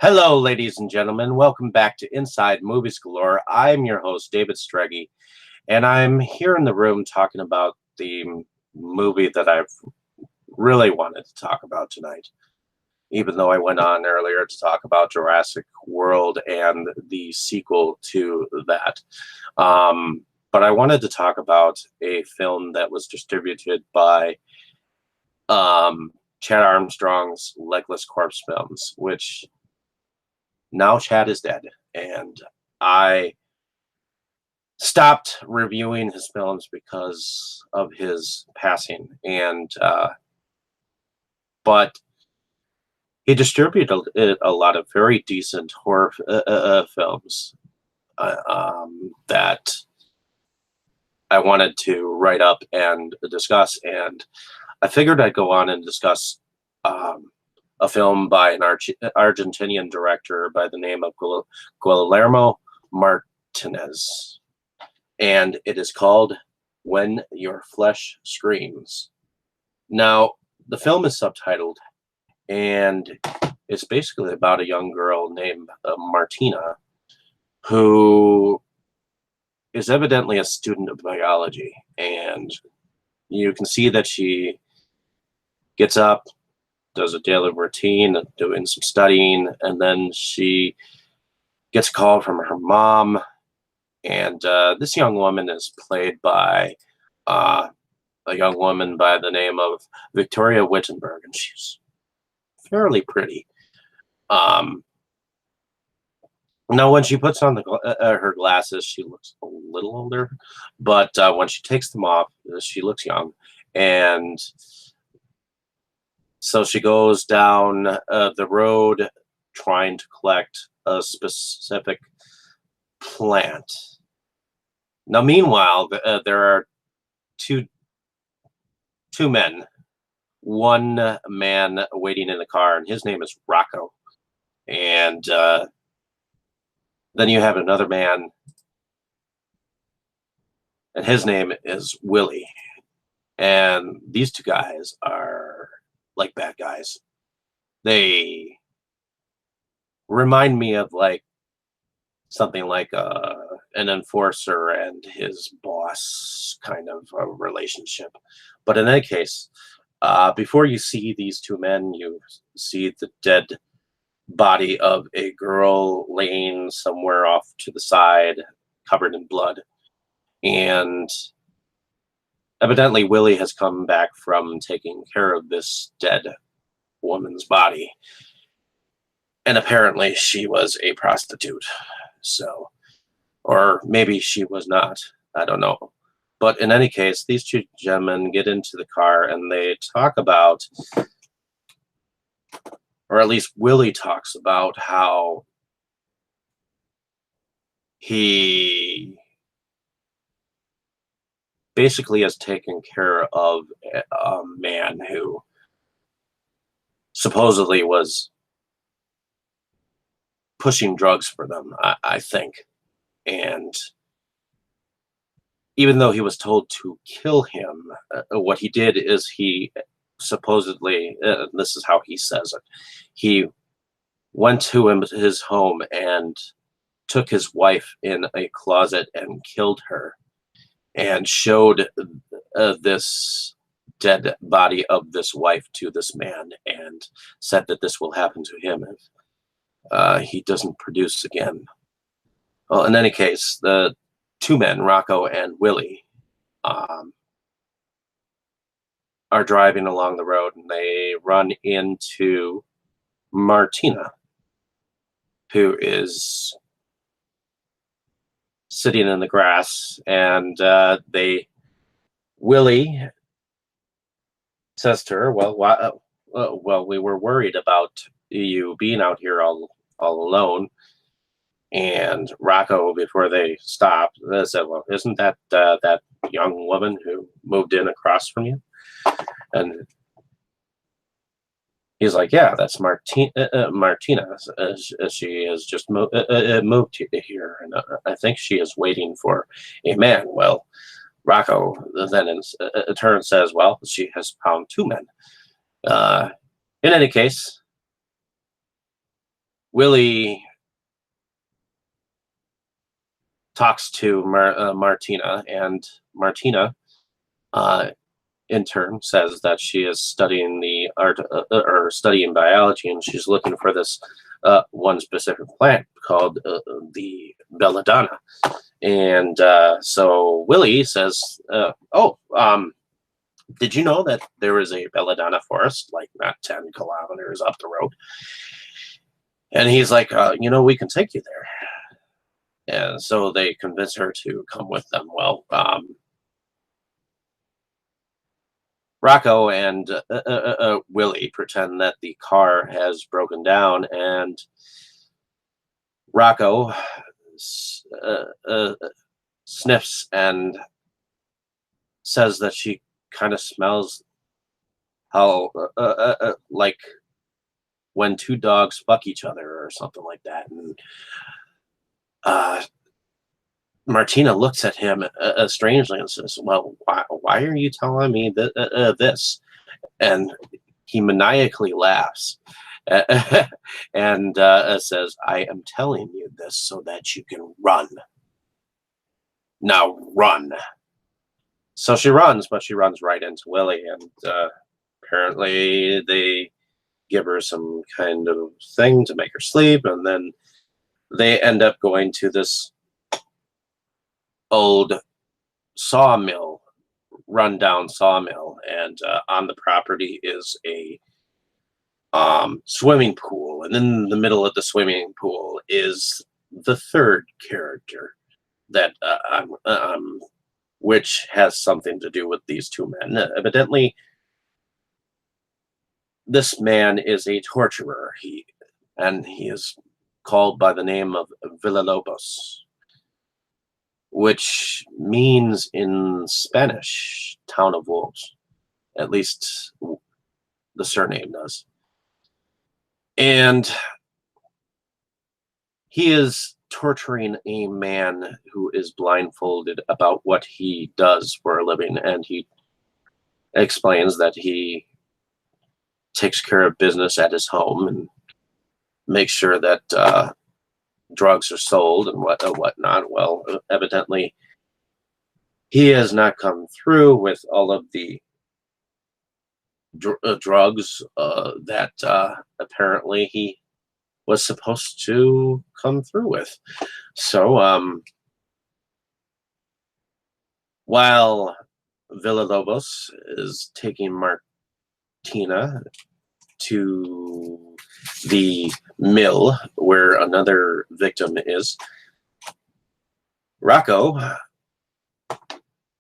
Hello, ladies and gentlemen. Welcome back to Inside Movies Galore. I'm your host, David Streggy, and I'm here in the room talking about the movie that I've really wanted to talk about tonight, even though I went on earlier to talk about Jurassic World and the sequel to that. But I wanted to talk about a film that was distributed by Chad Armstrong's Legless Corpse Films, which now Chad is dead, and I stopped reviewing his films because of his passing. And but he distributed a lot of very decent horror films that I wanted to write up and discuss. And I figured I'd go on and discuss a film by an Argentinian director by the name of Guillermo Martinez. And it is called When Your Flesh Screams. Now, the film is subtitled, and it's basically about a young girl named Martina, who is evidently a student of biology. And you can see that she gets up, does a daily routine of doing some studying, and then she gets a call from her mom. And this young woman is played by a young woman by the name of Victoria Wittenberg, and she's fairly pretty. Now, when she puts on her glasses, she looks a little older, but when she takes them off, she looks young. And so she goes down the road trying to collect a specific plant. Now, meanwhile, there are two men. One man waiting in the car, and his name is Rocco. And then you have another man, and his name is Willie. And these two guys are like bad guys. They remind me of like something like an enforcer and his boss kind of a relationship. But in any case, before you see these two men, you see the dead body of a girl laying somewhere off to the side, covered in blood. And evidently, Willie has come back from taking care of this dead woman's body. And apparently, she was a prostitute. So, or maybe she was not. I don't know. But in any case, these two gentlemen get into the car and they talk about, or at least Willie talks about, how he basically has taken care of a man who supposedly was pushing drugs for them, I think. And even though he was told to kill him, what he did is he supposedly, this is how he says it, he went to his home and took his wife in a closet and killed her, and showed this dead body of this wife to this man, and said that this will happen to him if he doesn't produce again. Well, in any case, the two men, Rocco and Willie, are driving along the road, and they run into Martina, who is sitting in the grass, and Willie says to her, well, we were worried about you being out here all alone. And Rocco, before they stopped, said, well, isn't that that young woman who moved in across from you? And he's like, yeah, that's Martina. She has just moved here, and I think she is waiting for a man. Well, Rocco then in turn says, well, she has found two men. In any case, Willie talks to Martina, and Martina, uh, in turn, says that she is studying the art or studying biology, and she's looking for this one specific plant called the belladonna. And so Willie says, "Oh, did you know that there is a belladonna forest like not 10 kilometers up the road?" And he's like, we can take you there. And so they convince her to come with them. Well, Rocco and Willie pretend that the car has broken down, and Rocco uh, uh, sniffs and says that she kind of smells how like when two dogs fuck each other or something like that. And uh, Martina looks at him strangely and says, "Well, why are you telling me this?" And he maniacally laughs and says, "I am telling you this so that you can run. Now run." So she runs, but she runs right into Willie, and apparently they give her some kind of thing to make her sleep, and then they end up going to this old sawmill, rundown sawmill, and on the property is a swimming pool, and in the middle of the swimming pool is the third character that which has something to do with these two men. Evidently, this man is a torturer. He is called by the name of Villalobos, which means in Spanish "town of wolves." At least the surname does. And he is torturing a man who is blindfolded about what he does for a living, and he explains that he takes care of business at his home and makes sure that drugs are sold and whatnot. Well, evidently, he has not come through with all of the drugs that apparently he was supposed to come through with. So, while Villalobos is taking Martina to the mill where another victim is, Rocco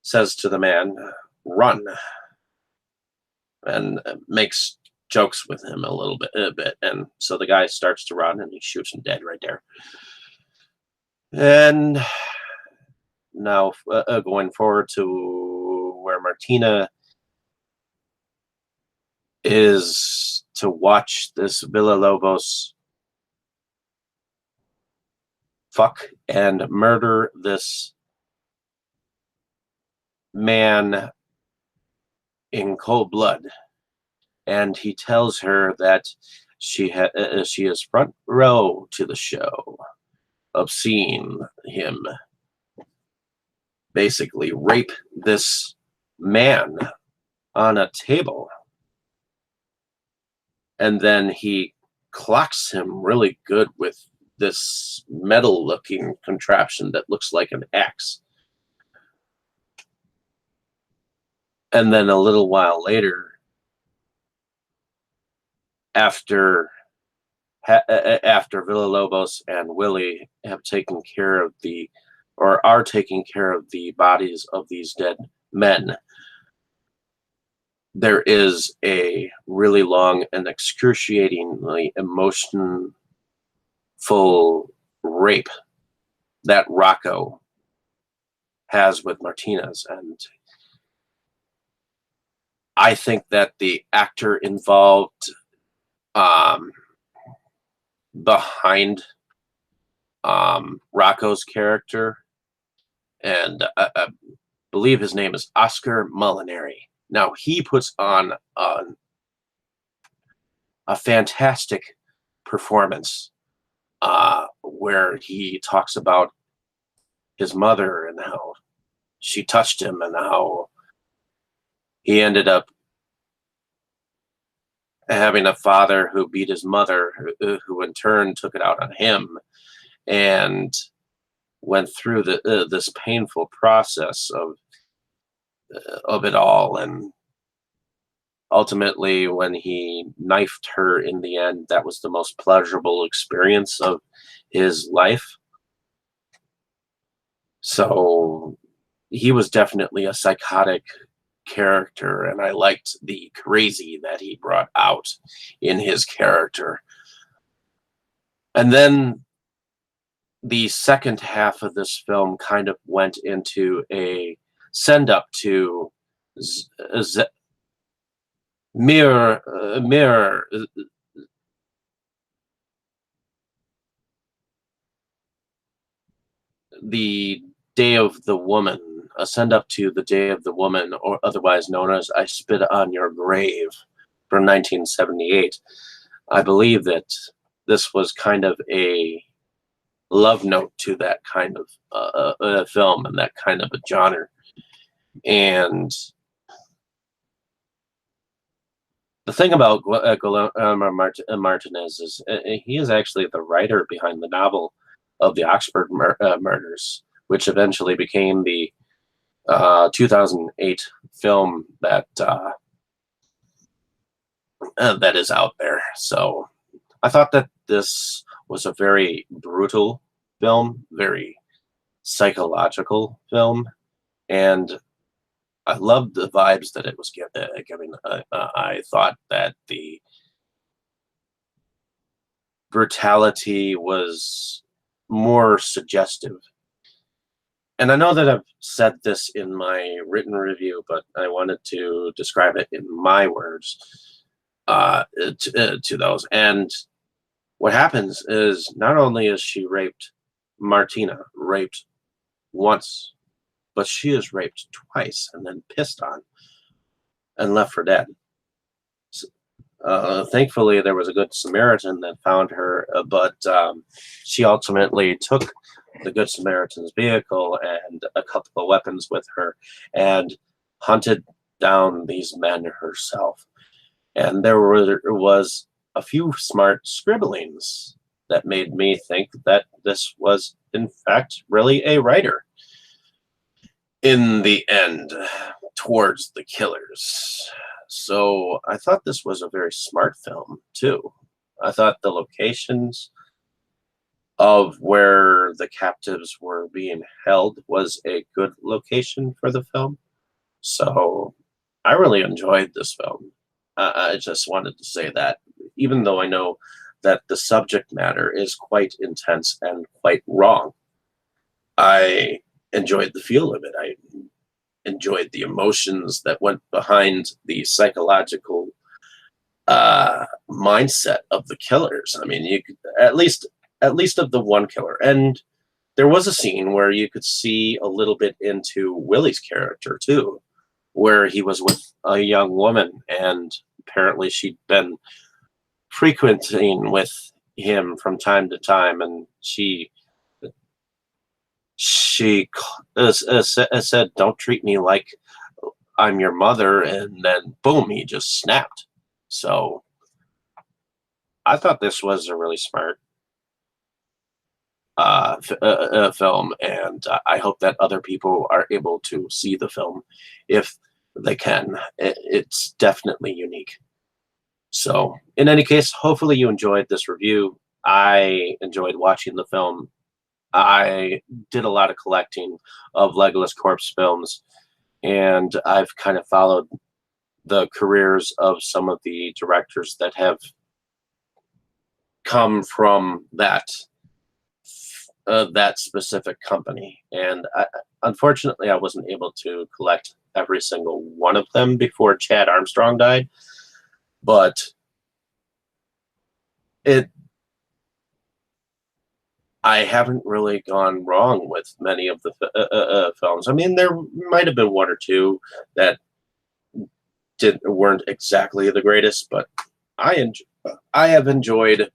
says to the man, "Run," and makes jokes with him a bit. And so the guy starts to run, and he shoots him dead right there. And now going forward to where Martina is to watch this Villalobos fuck and murder this man in cold blood. And he tells her that she is front row to the show of seeing him basically rape this man on a table. And then he clocks him really good with this metal looking contraption that looks like an axe. And then a little while later, after Villalobos and Willie have taken care of are taking care of the bodies of these dead men, there is a really long and excruciatingly emotionful rape that Rocco has with Martinez. And I think that the actor involved behind Rocco's character, and I believe his name is Oscar Molinari. Now, he puts on a fantastic performance where he talks about his mother and how she touched him and how he ended up having a father who beat his mother, who in turn took it out on him, and went through this painful process of it all. And ultimately, when he knifed her in the end, that was the most pleasurable experience of his life. So he was definitely a psychotic character, and I liked the crazy that he brought out in his character. And then the second half of this film kind of went into a send up to Z- Z- Mirror, the Day of the Woman, a send up to the Day of the Woman, or otherwise known as I Spit on Your Grave from 1978. I believe that this was kind of a love note to that kind of film and that kind of a genre. And the thing about Guillermo Martinez is he is actually the writer behind the novel of the Oxford murders, which eventually became the 2008 film that is out there. So I thought that this was a very brutal film, very psychological film, and I loved the vibes that it was giving. I thought that the brutality was more suggestive. And I know that I've said this in my written review, but I wanted to describe it in my words to those. And what happens is not only is she raped, Martina raped once, but she is raped twice and then pissed on and left for dead. Thankfully, there was a good Samaritan that found her, but she ultimately took the Good Samaritan's vehicle and a couple of weapons with her and hunted down these men herself. And was a few smart scribblings that made me think that this was, in fact, really a writer in the end towards the killers. So I thought this was a very smart film too. I thought the locations of where the captives were being held was a good location for the film. So I really enjoyed this film. I just wanted to say that, even though I know that the subject matter is quite intense and quite wrong, I enjoyed the feel of it. I enjoyed the emotions that went behind the psychological mindset of the killers. I mean, you could, at least of the one killer, and there was a scene where you could see a little bit into Willie's character too, where he was with a young woman, and apparently she'd been frequenting with him from time to time, and she said, "Don't treat me like I'm your mother," and then boom, he just snapped. So I thought this was a really smart film, and I hope that other people are able to see the film if they can. It's definitely unique. So, in any case, hopefully you enjoyed this review. I enjoyed watching the film. I did a lot of collecting of Legolas Corpse films, and I've kind of followed the careers of some of the directors that have come from that specific company. And unfortunately, I wasn't able to collect every single one of them before Chad Armstrong died. But it, I haven't really gone wrong with many of the films. I mean, there might have been one or two that weren't exactly the greatest, but I have enjoyed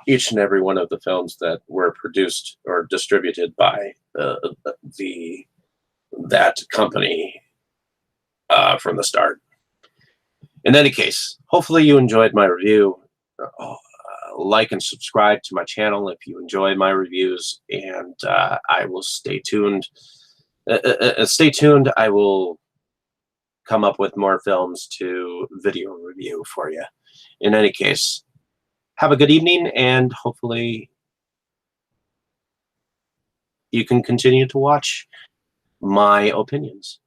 each and every one of the films that were produced or distributed by the that company from the start. In any case, hopefully you enjoyed my review. Like and subscribe to my channel if you enjoy my reviews, and I will stay tuned. Stay tuned. I will come up with more films to video review for you. In any case, have a good evening, and hopefully you can continue to watch my opinions.